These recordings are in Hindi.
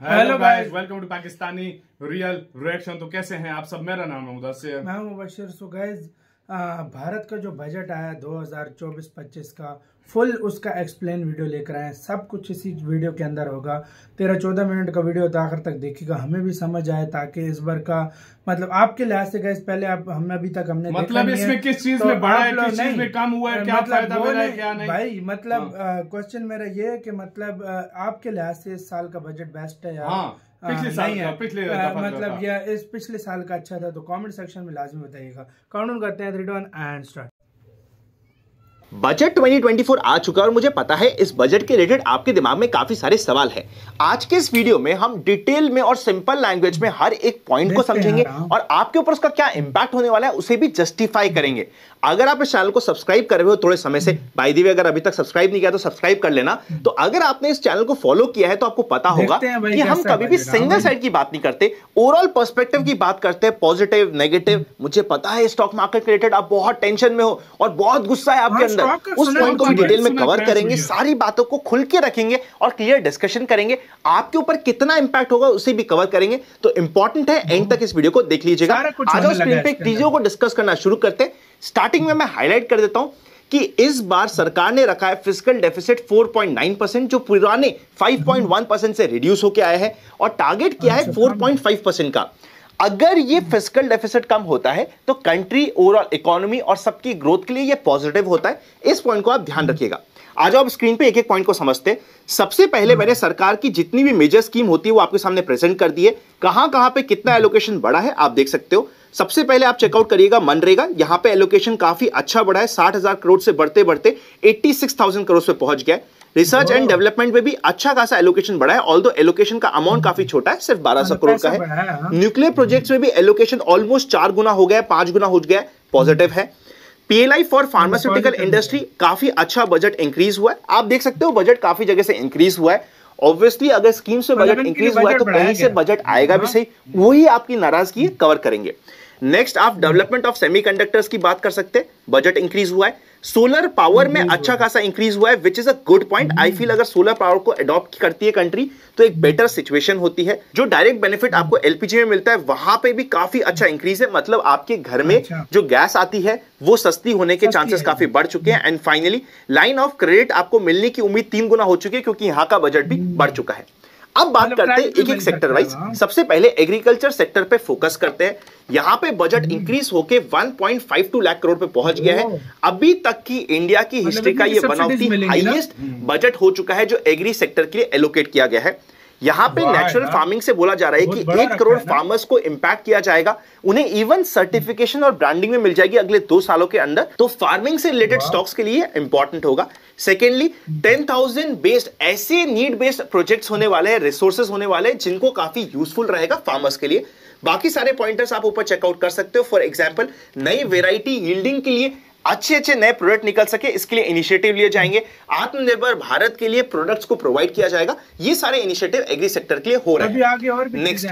Hello guys, welcome to Pakistani real reaction. तो कैसे हैं आप सब? मेरा नाम है मुदस्सिर, मैं हूं मुबशिर। सो गाइस, भारत का जो बजट आया 2024-25 का फुल उसका एक्सप्लेन वीडियो लेकर आए हैं। सब कुछ इसी वीडियो के अंदर होगा। 13-14 मिनट का वीडियो तो आखिर तक देखिएगा, हमें भी समझ आए, ताकि इस बार का मतलब आपके लिहाज से गाइस, पहले आप हमें अभी तक हमने मतलब इसमें किस चीज में बढ़ा है, किस चीज में कम हुआ है, क्या फायदा मिला है, क्या नहीं भाई। मतलब क्वेश्चन मेरा ये है कि मतलब आपके लिहाज से इस साल का बजट बेस्ट है या पिछले साल का, मतलब या इस पिछले साल का अच्छा था? तो कमेंट सेक्शन में लाजमी बताइएगा। काउंट करते हैं 3, 2, 1 एंड स्टार्ट। बजट 2024 आ चुका है और मुझे पता है इस बजट के रिलेटेड आपके दिमाग में काफी सारे सवाल हैं। आज के इस वीडियो में हम डिटेल में और सिंपल लैंग्वेज में हर एक पॉइंट को समझेंगे और आपके ऊपर उसका क्या इंपैक्ट होने वाला है उसे भी जस्टिफाई करेंगे। अगर आप इस चैनल को सब्सक्राइब कर रहे हो थोड़े समय से, बाय द वे अगर अभी तक सब्सक्राइब नहीं किया तो सब्सक्राइब कर लेना। तो अगर आपने इस चैनल को फॉलो किया है तो आपको पता होगा कि हम कभी भी सिंगल साइड की बात नहीं करते, ओवरऑल पर्सपेक्टिव की बात करते हैं, पॉजिटिव नेगेटिव। मुझे पता है स्टॉक मार्केट के रिलेटेड आप बहुत टेंशन में हो और बहुत गुस्सा है आपके अंदर, उस पॉइंट को भी डिटेल में कवर करेंगे, सारी बातों को खुल के रखेंगे और क्लियर डिस्कशन करेंगे। आपके ऊपर कितना इंपैक्ट होगा उसे भी कवर करेंगे। तो इंपॉर्टेंट है, एंड तक इस वीडियो को देख लीजिएगा। आ जाओ स्क्रीन पे चीजों को डिस्कस करना शुरू करते हैं। स्टार्टिंग में मैं हाईलाइट कर देता हूं कि इस बार सरकार ने रखा है फिस्कल डेफिसिट 4.9%, जो पुराने 5.1% से रिड्यूस होकर आया है, और टारगेट किया है 4.5% का। अगर ये फिस्कल डेफिसिट कम होता है तो कंट्री ओवरऑल इकोनॉमी और सबकी ग्रोथ के लिए ये पॉजिटिव होता है। इस पॉइंट को आप ध्यान रखिएगा। आ जाओ अब स्क्रीन पे एक एक पॉइंट को समझते हैं। सबसे पहले मैंने सरकार की जितनी भी मेजर स्कीम होती है वो आपके सामने प्रेजेंट कर दी है। कहां पे कितना एलोकेशन बढ़ा है आप देख सकते हो। सबसे पहले आप चेकआउट करिएगा मनरेगा, यहां पे एलोकेशन काफी अच्छा बढ़ा है, 60,000 करोड़ से बढ़ते बढ़ते 86,000 करोड़ पे पहुंच गया। रिसर्च एंड डेवलपमेंट में भी अच्छा खासा एलोकेशन बढ़ा है, ऑल्दो एलोकेशन का अमाउंट काफी छोटा है, सिर्फ 1200 करोड़ का है। न्यूक्लियर प्रोजेक्ट्स में भी एलोकेशन ऑलमोस्ट 4 गुना हो गया, 5 गुना हो गया, पॉजिटिव है। पीएलआई फॉर फार्मास्यूटिकल इंडस्ट्री काफी अच्छा बजट इंक्रीज हुआ है। आप देख सकते हो बजट काफी जगह से इंक्रीज हुआ है। ऑब्वियसली अगर स्कीम से बजट इंक्रीज हुआ है तो कहीं से बजट आएगा भी सही, वही आपकी नाराजगी कवर करेंगे। नेक्स्ट आप डेवलपमेंट ऑफ सेमीकंडक्टर्स की बात कर सकते हैं, बजट इंक्रीज हुआ है। सोलर पावर में अच्छा खासा इंक्रीज हुआ है, which is a good point. I feel अगर सोलर पावर को अडॉप्ट करती है कंट्री तो एक बेटर सिचुएशन होती है। जो डायरेक्ट बेनिफिट आपको एलपीजी में मिलता है वहां पे भी काफी अच्छा इंक्रीज है, मतलब आपके घर में जो गैस आती है वो सस्ती होने के चांसेस काफी बढ़ चुके हैं। And finally line of credit आपको मिलने की उम्मीद 3 गुना हो चुकी है, क्योंकि यहां का बजट भी बढ़ चुका है। अब बात करते हैं एक एक सेक्टर वाइज। सबसे पहले एग्रीकल्चर सेक्टर पे फोकस करते हैं। यहां पे बजट इंक्रीज होके 1.52 लाख करोड़ पे पहुंच गया है। अभी तक की इंडिया की हिस्ट्री का ये one of the highest budget हो चुका है जो एग्री सेक्टर के लिए एलोकेट किया गया है। यहां पे नेचुरल फार्मिंग से बोला जा रहा है कि 1 करोड़ फार्मर्स को इंपैक्ट किया जाएगा, उन्हें इवन सर्टिफिकेशन और ब्रांडिंग में मिल जाएगी अगले 2 सालों के अंदर। तो फार्मिंग से रिलेटेड स्टॉक्स के लिए इंपॉर्टेंट होगा। सेकेंडली 10,000 बेस्ड ऐसे नीड बेस्ड प्रोजेक्ट्स होने वाले हैं, रिसोर्सेज होने वाले हैं जिनको काफी यूजफुल रहेगा फार्मर्स के लिए। बाकी सारे पॉइंटर्स आप ऊपर चेकआउट कर सकते हो। फॉर एग्जांपल नई वेराइटी यील्डिंग के लिए अच्छे नए प्रोडक्ट निकल सके, इसके लिए इनिशिएटिव लिए जाएंगे। आत्मनिर्भर भारत के लिए प्रोडक्ट्स को प्रोवाइड किया जाएगा। ये सारे इनिशिएटिव एग्री सेक्टर के लिए हो रहे हैं। आगे और भी नेक्स्ट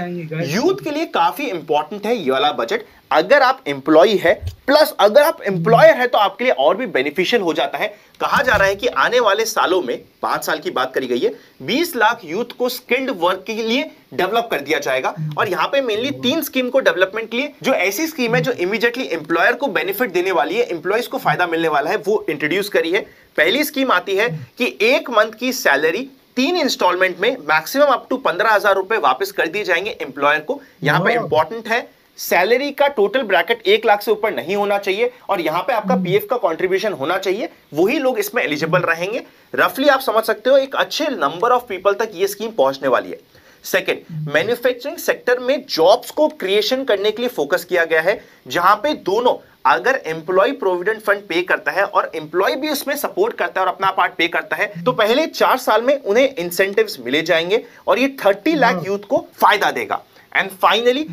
यूथ के लिए काफी इंपॉर्टेंट है ये वाला बजट। अगर आप एम्प्लॉय है प्लस अगर आप एम्प्लॉयर है तो आपके लिए और भी बेनिफिशियल हो जाता है। कहा जा रहा है कि आने वाले सालों में 5 साल की बात करी गई है, 20 लाख यूथ को स्किल्ड वर्क के लिए डेवलप कर दिया जाएगा। और यहां पे मेनली 3 स्कीम को डेवलपमेंट के लिए, जो ऐसी स्कीम है जो इमीडिएटली एम्प्लॉयर को बेनिफिट देने वाली है, एम्प्लॉयज को फायदा मिलने वाला है, वो इंट्रोड्यूस करी है। पहली स्कीम आती है कि 1 मंथ की सैलरी 3 इंस्टॉलमेंट में मैक्सिमम अप टू 15,000 रुपए वापस कर दिए जाएंगे एम्प्लॉयर को। यहां पे इंपॉर्टेंट है सैलरी का टोटल ब्रैकेट 1 लाख से ऊपर नहीं होना चाहिए और यहां पे आपका पीएफ का कंट्रीब्यूशन होना चाहिए, वही लोग इसमें एलिजिबल रहेंगे। रफली आप समझ सकते हो एक अच्छे नंबर ऑफ पीपल तक ये स्कीम पहुंचने वाली है। सेकंड, मैन्युफैक्चरिंग सेक्टर में जॉब्स को क्रिएशन करने के लिए फोकस किया गया है, जहां पे दोनों अगर एम्प्लॉय प्रोविडेंट फंड पे करता है और एम्प्लॉय भी उसमें सपोर्ट करता है और अपना पार्ट पे करता है तो पहले 4 साल में उन्हें इंसेंटिव्स मिले जाएंगे और ये 30 लाख यूथ को फायदा देगा। एंड फाइनली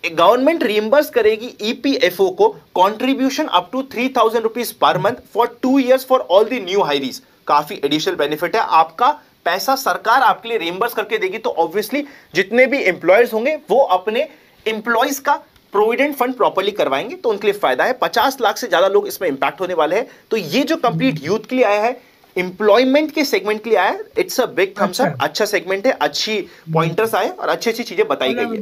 गवर्नमेंट रिइंबर्स करेगी ईपीएफओ को contribution up to 3,000 rupees per month for 2 years for all the new hirees. काफी एडिशनल बेनिफिट है, आपका पैसा सरकार आपके लिए रिइंबर्स करके देगी। तो ऑब्वियसली जितने भी एम्प्लॉयर्स होंगे वो अपने एम्प्लॉयज का प्रोविडेंट फंड प्रॉपर्ली करवाएंगे तो उनके लिए फायदा है। 50 लाख से ज्यादा लोग इसमें इंपैक्ट होने वाले हैं। तो ये जो कंप्लीट यूथ के लिए आया है, एम्प्लॉयमेंट के सेगमेंट के लिए आया, it's a big thumbs up. अच्छा सेगमेंट है, अच्छी पॉइंटर्स आए और अच्छी अच्छी चीजें बताई गई है।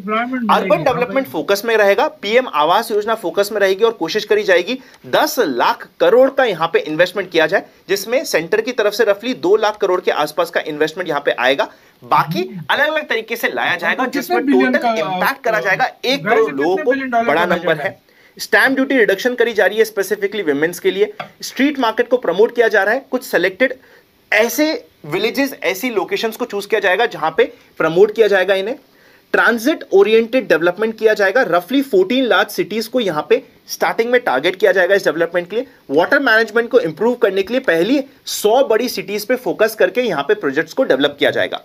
अर्बन डेवलपमेंट फोकस में रहेगा, पीएम आवास योजना फोकस में रहेगी और कोशिश करी जाएगी 10 लाख करोड़ का यहां पे इन्वेस्टमेंट किया जाए, जिसमें सेंटर की तरफ से रफली 2 लाख करोड़ के आसपास का इन्वेस्टमेंट यहां पे आएगा। बाकी अलग अलग तरीके से लाया जाएगा, जिसमें टोटल इंपैक्ट करा जाएगा 1 करोड़ लोगों को। बड़ा नंबर है। स्टैंप ड्यूटी रिडक्शन करी जा रही है स्पेसिफिकली विमेंस के लिए। स्ट्रीट मार्केट को प्रमोट किया जा रहा है, कुछ सेलेक्टेड ऐसे विलेजेस, ऐसी लोकेशंस को चूज किया जाएगा जहां पे प्रमोट किया जाएगा इन्हें। ट्रांजिट ओरिएंटेड डेवलपमेंट किया जाएगा, रफली 14 लार्ज सिटीज को यहां पे स्टार्टिंग में टारगेट किया जाएगा इस डेवलपमेंट के लिए। वाटर मैनेजमेंट को इंप्रूव करने के लिए पहली 100 बड़ी सिटीज पे फोकस करके यहां पे प्रोजेक्ट्स को डेवलप किया जाएगा।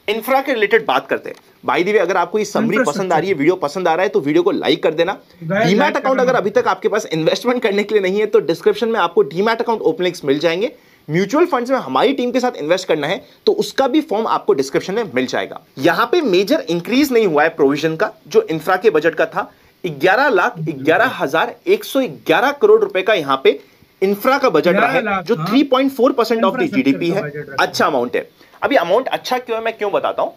इंफ्रा के रिलेटेड बात करते हैं। बाय द वे, अगर आपको ये समरी पसंद आ रही है, वीडियो पसंद आ रहा है, तो वीडियो को लाइक कर देना। डीमैट अकाउंट अगर अभी तक आपके पास इन्वेस्टमेंट करने के लिए नहीं है तो डिस्क्रिप्शन में आपको डीमैट अकाउंट ओपन लिंक्स मिल जाएंगे। म्यूचुअल फंड्स में हमारी टीम के साथ इन्वेस्ट करना है तो उसका भी फॉर्म आपको डिस्क्रिप्शन में मिल जाएगा। यहां पे मेजर इंक्रीज नहीं हुआ है प्रोविजन का, जो इंफ्रा के बजट का था 11,11,111 करोड़ रुपए का यहां पे इंफ्रा का बजट रहा है, जो 3.4% ऑफ द जीडीपी है। अच्छा अमाउंट है। अभी अमाउंट अच्छा क्यों है मैं क्यों बताता हूं।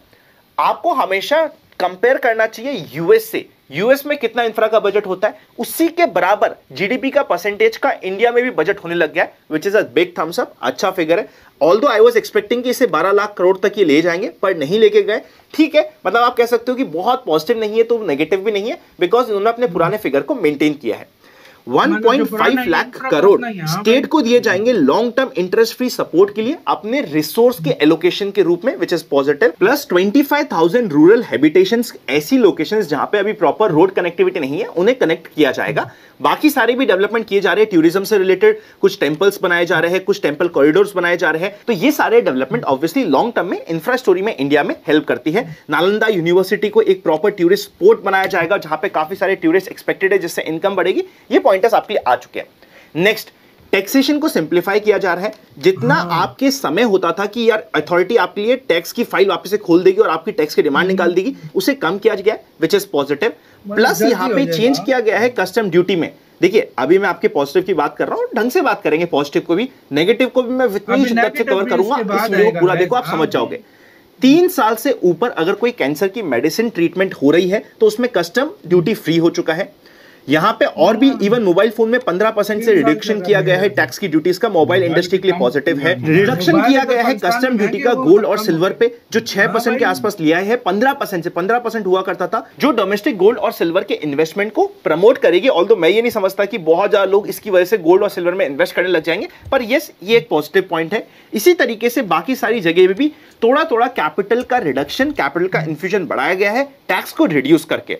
आपको हमेशा कंपेयर करना चाहिए यूएस से। यूएस में कितना इंफ्रा का बजट होता है, उसी के बराबर जीडीपी का परसेंटेज का इंडिया में भी बजट होने लग गया है, which is a big thumbs up. अच्छा फिगर है। ऑल्दो आई वाज एक्सपेक्टिंग कि इसे 12 लाख करोड़ तक ये ले जाएंगे, पर नहीं लेके गए। ठीक है, मतलब आप कह सकते हो कि बहुत पॉजिटिव नहीं है तो नेगेटिव भी नहीं है, बिकॉज इन्होंने अपने पुराने फिगर को मेंटेन किया है। 1.5 लाख करोड़ स्टेट को दिए जाएंगे long term interest free support के लिए अपने रिसोर्स के एलोकेशन के रूप में, which is positive. Plus 25,000 rural habitations, ऐसी लोकेशंस जहां पे अभी प्रॉपर रोड कनेक्टिविटी नहीं है, उन्हें कनेक्ट किया जाएगा। बाकी सारे भी डेवलपमेंट किए जा रहे हैं, टूरिज्म से रिलेटेड कुछ टेंपल्स बनाए जा रहे हैं, कुछ टेंपल कॉरिडोर्स बनाए जा रहे हैं। तो ये सारे डेवलपमेंट ऑब्वियसली लॉन्ग टर्म में इंफ्रा स्टोरी में इंडिया में हेल्प करती है। नालंदा यूनिवर्सिटी को एक प्रॉपर टूरिस्ट स्पॉट बनाया जाएगा जहां पे काफी सारे टूरिस्ट एक्सपेक्टेड है, जिससे इनकम बढ़ेगी। ये पॉइंटर्स आपके लिए आ चुके हैं। नेक्स्ट, टैक्सेशन को सिंप्लीफाई किया जा रहा है। जितना आपके समय होता था कि यार अथॉरिटी आपके लिए टैक्स की फाइल वापस से खोल देगी और आपकी टैक्स की डिमांड निकाल देगी, उसे कम किया गया, विच इज पॉजिटिव। प्लस यहां पे चेंज किया गया है कस्टम ड्यूटी में। देखिए, अभी मैं आपके पॉजिटिव की बात कर रहा हूं, ढंग से बात करेंगे, पॉजिटिव को भी नेगेटिव को भी मैं इतनी शिद्दत से कवर करूंगा, इस वीडियो को पूरा देखो, आप समझ जाओगे। 3 साल से ऊपर अगर कोई कैंसर की मेडिसिन ट्रीटमेंट हो रही है तो उसमें कस्टम ड्यूटी फ्री हो चुका है। यहां पे और भी इवन मोबाइल फोन में 15% से रिडक्शन किया गया है टैक्स की ड्यूटीज का, मोबाइल इंडस्ट्री के लिए पॉजिटिव है। रिडक्शन किया गया है कस्टम ड्यूटी का गोल्ड और सिल्वर पे, जो 6% के आसपास लिया है, 15% से 15% हुआ करता था, जो डोमेस्टिक गोल्ड और सिल्वर के इन्वेस्टमेंट को प्रमोट करेगी। ऑल्दो मैं ये नहीं समझता कि बहुत ज्यादा लोग इसकी वजह से गोल्ड और सिल्वर में इन्वेस्ट करने लग जाएंगे, पर यस, ये एक पॉजिटिव पॉइंट है। इसी तरीके से बाकी सारी जगह पे भी थोड़ा थोड़ा कैपिटल का रिडक्शन, कैपिटल का इन्फ्यूजन बढ़ाया गया है टैक्स को रिड्यूस करके।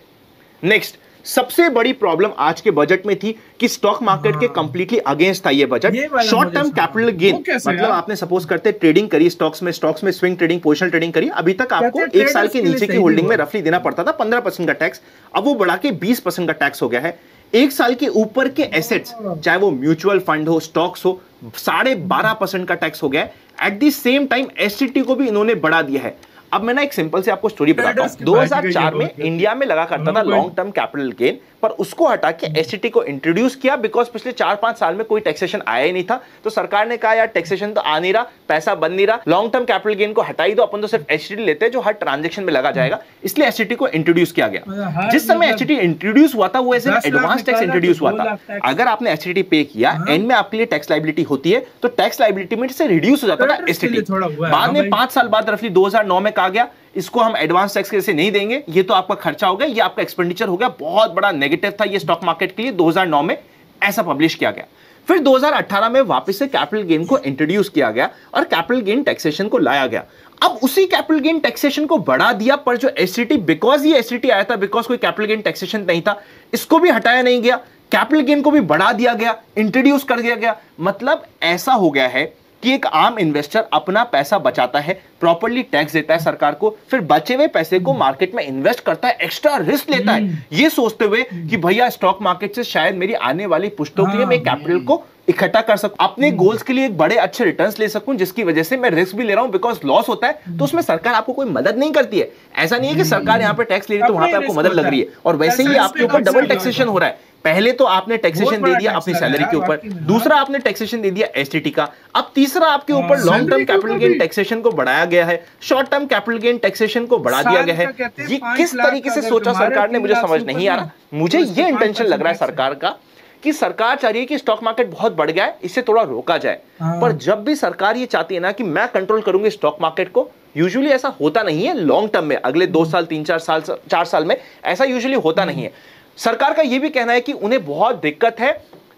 नेक्स्ट, सबसे बड़ी प्रॉब्लम आज के बजट में थी कि स्टॉक मार्केट के कंप्लीटली अगेंस्ट था ये budget. Short term capital gain, मतलब आपने सपोज करते ट्रेडिंग करी स्टॉक्स में स्विंग ट्रेडिंग, पोजिशनल ट्रेडिंग करी, अभी तक आपको 1 साल के नीचे की होल्डिंग में रफली देना पड़ता था 15% का टैक्स, अब वो बढ़ा के 20% का टैक्स हो गया है। 1 साल के ऊपर के एसेट्स, चाहे वो म्यूचुअल फंड हो, स्टॉक्स हो, 12.5% का टैक्स हो गया है। At the same time STT को भी इन्होंने बढ़ा दिया है। अब मैं ना एक सिंपल से आपको स्टोरी बताता हूं। 2004 में इंडिया में लगा करता था लॉन्ग टर्म कैपिटल गेन, पर उसको हटा के एसटीटी को इंट्रोड्यूस किया, बिकॉज पिछले 4-5 साल में कोई टैक्सेशन आया ही नहीं था। तो सरकार ने कहा यार टैक्सेशन तो आ नहीं रहा, पैसा बन नहीं रहा, लॉन्ग टर्म कैपिटल गेन को हटा ही दो, अपन तो सिर्फ एसटीटी लेते हैं जो हर ट्रांजेक्शन में लगा जाएगा, इसलिए एसटीटी को इंट्रोड्यूस किया गया। जिस समय एसटीटी इंट्रोड्यूस हुआ था वो एज एडवांस टैक्स इंट्रोड्यूस हुआ था। अगर आपने एसटीटी पे किया, एंड में आपके लिए टैक्स लायबिलिटी होती है, तो टैक्स लायबिलिटी में से रिड्यूस हो जाता था एसटीटी। बाद में 5 साल बाद रफली 2009 में कहा गया इसको हम एडवांस टैक्स के जैसे नहीं देंगे, ये तो आपका खर्चा हो गया, ये आपका एक्सपेंडिचर हो गया। बहुत बड़ा नेगेटिव था ये स्टॉक मार्केट के लिए। 2009 में ऐसा पब्लिश किया गया। फिर 2018 में वापस से कैपिटल गेन को इंट्रोड्यूस किया गया और कैपिटल गेन टैक्सेशन को लाया गया। अब उसी कैपिटल गेन टैक्सेशन को बढ़ा दिया, पर जो एसटीटी, बिकॉज ये एसटीटी आया था, बिकॉज कोई कैपिटल गेन टैक्सेशन नहीं था, इसको भी हटाया नहीं गया, कैपिटल गेन को भी बढ़ा दिया गया, इंट्रोड्यूस कर दिया गया। मतलब ऐसा हो गया है कि एक आम इन्वेस्टर अपना पैसा बचाता है, प्रॉपर्ली टैक्स देता है सरकार को, फिर बचे हुए पैसे को मार्केट में इन्वेस्ट करता है, एक्स्ट्रा रिस्क लेता है, ये सोचते हुए कि भैया स्टॉक मार्केट से शायद मेरी आने वाली पुश्तों के लिए मैं कैपिटल को इकट्ठा कर सकूं, अपने गोल्स के लिए एक बड़े अच्छे रिटर्न्स ले सकूं, जिसकी वजह से मैं रिस्क भी ले रहा हूं बिकॉज लॉस होता है तो उसमें सरकार आपको कोई मदद नहीं करती है। ऐसा नहीं है कि सरकार यहाँ पे टैक्स ले रही है तो वहां पे आपको मदद लग रही है, और वैसे ही आपके ऊपर डबल टैक्सेशन हो रहा है। पहले तो आपने टैक्सेशन दे दिया अपनी सैलरी के ऊपर, दूसरा आपने टैक्सेशन दे दिया एसटीटी का, अब तीसरा आपके ऊपर long term capital gain taxation को बढ़ाया गया है, short term capital gain taxation को बढ़ा दिया गया है। ये किस तरीके से सोचा सरकार ने मुझे समझ नहीं आ रहा। मुझे ये इंटेंशन लग रहा है सरकार का कि सरकार चाह रही है कि स्टॉक मार्केट बहुत बढ़ गया है, इससे थोड़ा रोका जाए। पर जब भी सरकार ये चाहती है ना कि मैं कंट्रोल करूंगी स्टॉक मार्केट को, यूजुअली ऐसा होता नहीं है लॉन्ग टर्म में, अगले 2 साल 3-4 साल 4 साल में ऐसा यूजुअली होता नहीं है। सरकार का यह भी कहना है कि उन्हें बहुत दिक्कत है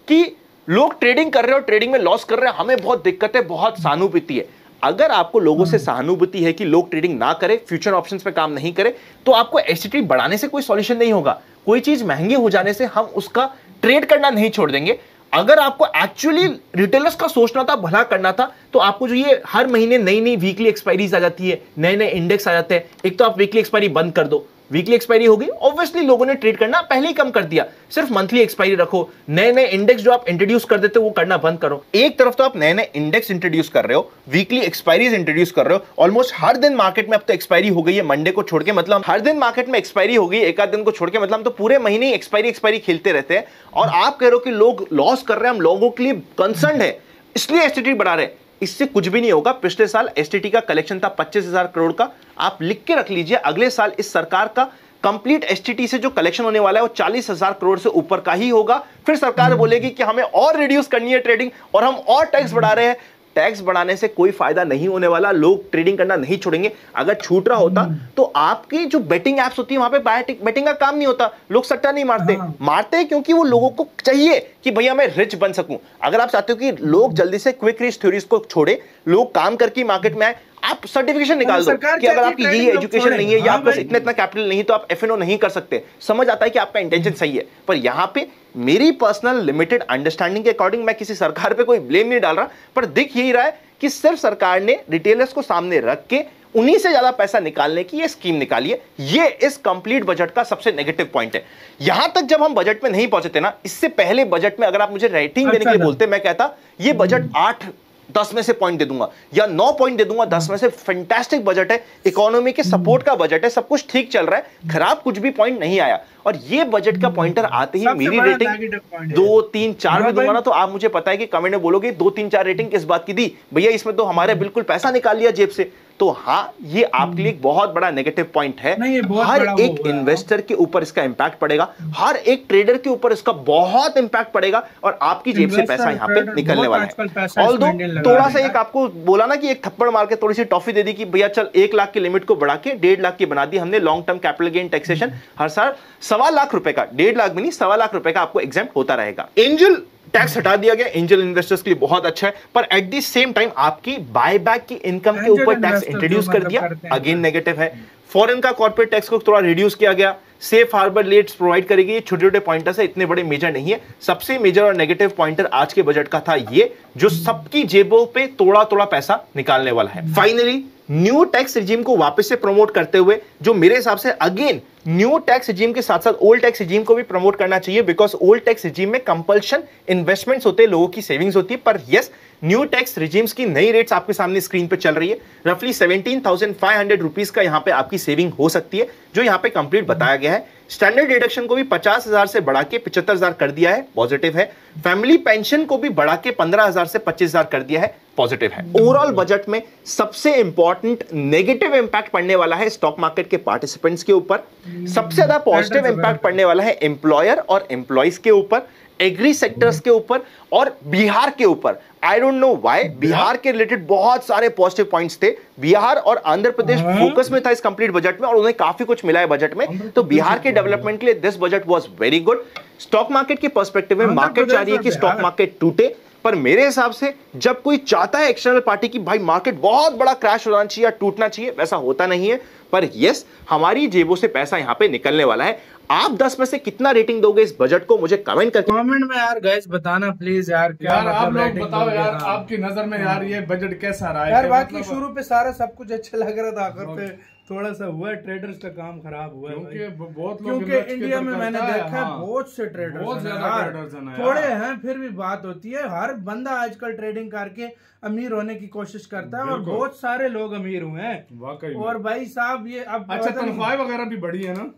कि लोग ट्रेडिंग कर रहे हो, ट्रेडिंग में लॉस कर रहे हैं, हमें बहुत दिक्कत है, बहुत सहानुभूति है। अगर आपको लोगों से सहानुभूति है कि लोग ट्रेडिंग ना करें, फ्यूचर ऑप्शंस पे काम नहीं करें, तो आपको एसटीटी बढ़ाने से कोई सॉल्यूशन नहीं होगा। कोई चीज महंगी हो जाने से हम उसका ट्रेड करना नहीं छोड़ देंगे। अगर आपको एक्चुअली रिटेलर्स का सोचना था, भला करना था, तो आपको जो ये हर महीने नई नई वीकली एक्सपायरीज आ जाती है, नए नए इंडेक्स आ जाते हैं, एक तो आप वीकली एक्सपायरी बंद कर दो। वीकली एक्सपायरी होगी, ऑब्वियसली लोगों ने ट्रेड करना पहले ही कम कर दिया, सिर्फ मंथली एक्सपायरी रखो। नए नए इंडेक्स जो आप इंट्रोड्यूस कर देते हो वो करना बंद करो। एक तरफ तो आप नए नए इंडेक्स इंट्रोड्यूस कर रहे हो, वीकली एक्सपायरीज इंट्रोड्यूस कर रहे हो, ऑलमोस्ट हर दिन मार्केट में अब तो एक्सपायरी हो गई है, मंडे को छोड़ के, मतलब हर दिन मार्केट में एक्सपायरी हो गई, एक आध दिन को छोड़ के, मतलब तो पूरे महीने ही एक्सपायरी खेलते रहते हैं। और आप कह रहे हो कि लोग लॉस कर रहे हैं, हम लोगों के लिए कंसर्न है इसलिए एसटीटी बढ़ा रहे हैं। इससे कुछ भी नहीं होगा। पिछले साल एसटीटी का कलेक्शन था 25,000 करोड़ का, आप लिख के रख लीजिए अगले साल इस सरकार का कंप्लीट एसटीटी से जो कलेक्शन होने वाला है वो 40,000 करोड़ से ऊपर का ही होगा। फिर सरकार बोलेगी कि हमें और रिड्यूस करनी है ट्रेडिंग और हम और टैक्स बढ़ा रहे हैं। टैक्स बढ़ाने से कोई फायदा नहीं होने वाला, लोग ट्रेडिंग करना नहीं छोड़ेंगे। अगर छूट रहा होता तो आपकी जो बेटिंग एप्स होती है वहां पे बेटिंग का काम नहीं होता, लोग सट्टा नहीं मारते क्योंकि वो लोगों को चाहिए कि भैया मैं रिच बन सकूं। अगर आप चाहते हो कि लोग जल्दी से क्विक रिच थ्योरीज को छोड़े, लोग काम करके मार्केट में आए, आप सर्टिफिकेशन निकाल दो कि अगर आपकी यही एजुकेशन नहीं है या आपके पास इतना कैपिटल नहीं तो आप एफएनओ नहीं कर सकते। समझ आता है कि आपका इंटेंशन सही है, पर यहां पे मेरी पर्सनल लिमिटेड अंडरस्टैंडिंग के अकॉर्डिंग मैं किसी सरकार पे कोई ब्लेम नहीं डाल रहा, पर दिख यही रहा है कि सिर्फ सरकार ने रिटेलर्स को सामने रख के उन्हीं से ज्यादा पैसा निकालने की ये स्कीम निकाली है। ये इस कंप्लीट बजट का सबसे नेगेटिव पॉइंट है। यहां तक जब हम बजट में नहीं पहुंचे थे ना, इससे पहले बजट में अगर आप मुझे रेटिंग देने के लिए बोलते, मैं कहता ये बजट 8-10 में से पॉइंट दे दूंगा या 9 पॉइंट दे दूंगा 10 में से। फैंटास्टिक बजट है, इकोनॉमी के सपोर्ट का बजट है, सब कुछ ठीक चल रहा है, खराब कुछ भी पॉइंट नहीं आया। और ये बजट का पॉइंटर आते ही मेरी रेटिंग 2, 3, 4 भी दूंगा ना, तो आप मुझे पता है कि कमेंट में बोलोगे 2, 3, 4 रेटिंग किस बात की दी भैया, इसमें तो हमारे बिल्कुल पैसा निकाल लिया जेब से। तो हाँ, ये आपके लिए एक बहुत बड़ा नेगेटिव पॉइंट है। हर एक इन्वेस्टर के ऊपर इसका इंपैक्ट पड़ेगा, हर एक ट्रेडर के ऊपर इसका बहुत इंपैक्ट पड़ेगा और आपकी जेब से पैसा यहाँ पे निकलने वाला है। ऑल्दो थोड़ा सा एक आपको बोला ना कि एक थप्पड़ मार के थोड़ी सी टॉफी दे दी कि भैया चल 1 लाख की लिमिट को बढ़ा के 1.5 लाख की बना दी हमने। Long term capital gain taxation हर साल 1.25 लाख रुपए का, 1.5 लाख भी नहीं 1.25 लाख रुपए का आपको एग्जाम्प्ट होता रहेगा। एंजल टैक्स हटा दिया गया, एंजल इन्वेस्टर्स के लिए बहुत अच्छा है, पर एट द सेम टाइम आपकी बायबैक की इनकम के ऊपर टैक्स इंट्रोड्यूस कर दिया, अगेन नेगेटिव है। फॉरेन का कॉर्पोरेट टैक्स को थोड़ा रिड्यूस किया गया, सेफ हार्बर रेट्स प्रोवाइड करेगी। ये छोटे छोटे पॉइंटर्स है, इतने बड़े मेजर नहीं है। सबसे मेजर और नेगेटिव पॉइंटर आज के बजट का था ये, जो सबकी जेबों पे थोड़ा थोड़ा पैसा निकालने वाला है। फाइनली न्यू टैक्स रिजीम को वापस से प्रमोट करते हुए, जो मेरे हिसाब से अगेन न्यू टैक्स रिजीम के साथ साथ ओल्ड टैक्स रिजीम को भी प्रमोट करना चाहिए, बिकॉज ओल्ड टैक्स रिजीम में कंपल्शन इन्वेस्टमेंट्स होते हैं, लोगों की सेविंग्स होती है। पर यस, न्यू टैक्स रिजीम्स की नई रेट्स आपके सामने स्क्रीन पे चल रही है। रफली 17,500 रुपीज का यहां पे आपकी सेविंग हो सकती है, जो यहां पे कंप्लीट बताया गया है। स्टैंडर्ड डिडक्शन को भी 50,000 से बढ़ा के 75,000 कर दिया है, पॉजिटिव है। फैमिली पेंशन को भी बढ़ा के 15,000 से 25,000 कर दिया है, पॉजिटिव है। ओवरऑल बजट में सबसे इंपॉर्टेंट नेगेटिव इंपैक्ट पड़ने वाला है स्टॉक मार्केट के पार्टिसिपेंट्स के ऊपर। सबसे ज्यादा पॉजिटिव इंपैक्ट पड़ने वाला है एम्प्लॉयर और एम्प्लॉइज के ऊपर, एग्री सेक्टर्स के ऊपर और बिहार के ऊपर। I don't know why, Bihar के रिलेटेड बहुत सारे पॉजिटिव पॉइंट्स थे। बिहार और आंध्र प्रदेश फोकस में था इस कंप्लीट बजट में और उन्हें काफी कुछ मिला है बजट में, तो बिहार के डेवलपमेंट के लिए this budget was very good. Stock market के पर्सपेक्टिव में मार्केट चाह रही है कि स्टॉक मार्केट टूटे, पर मेरे हिसाब से जब कोई चाहता है एक्सटर्नल पार्टी की भाई मार्केट बहुत बड़ा क्रैश होना चाहिए या टूटना चाहिए, वैसा होता नहीं है। पर यस, हमारी जेबों से पैसा यहां पे निकलने वाला है। आप 10 में से कितना रेटिंग दोगे इस बजट को, मुझे कमेंट करके कमेंट में यार गाइस बताना प्लीज यार। यार आप लोग बताओ यार, आपकी नजर में यार ये बजट कैसा रहा है यार? बाकी शुरू पे सारा सब कुछ अच्छा लग रहा था, आखिर पे थोड़ा सा हुआ है, ट्रेडर्स का काम खराब हुआ है क्योंकि बहुत लोग क्योंकि इंडिया में मैंने देखा है बहुत से ट्रेडर्स बहुत ज्यादा ट्रेडर्स हैं यार। थोड़े हैं फिर भी बात होती है। हर बंदा आजकल ट्रेडिंग करके अमीर होने की कोशिश करता है और बहुत सारे लोग अमीर हुए हैं वाकई। और भाई साहब ये अब अच्छा तनख्वाह वगैरह भी बढ़ी है ना,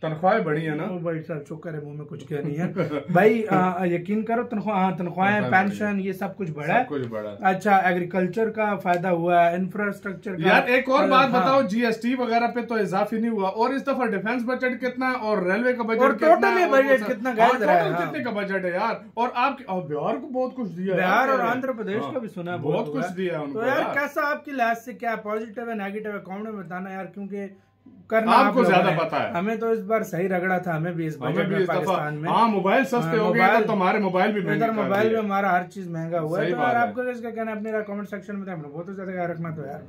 तनख्वाहें बढ़ी है ना भाई साहब, शुक्र है मुंह में कुछ कह नहीं है भाई। यकीन करो तनख्वाहें पेंशन ये सब कुछ बढ़ा है। अच्छा एग्रीकल्चर का फायदा हुआ है, इंफ्रास्ट्रक्चर का। यार एक और बात बताओ, जीएसटी वगैरह पे तो इजाफी नहीं हुआ और इस दफा डिफेंस बजट कितना है और रेलवे का बजट टोटली बजट कितना कितने का बजट है यार। और आप बिहार को बहुत कुछ दिया, बिहार और आंध्र प्रदेश का भी सुना बहुत कुछ दिया है उनको। तो यार कैसा आपकी लिहाज से क्या पॉजिटिव है नेगेटिव है कमेंट में बताना यार, क्योंकि करना आपको ज्यादा पता है। हमें तो इस बार सही रगड़ा था, हमें भी इस बजट में पाकिस्तान में। हाँ मोबाइल सस्ते हो गए तो हमारे मोबाइल भी इधर मोबाइल में हमारा हर चीज महंगा हुआ है। तो यार आपको इसका कहना अपने कमेंट सेक्शन में बहुत ज्यादा रखना तो यार भाई।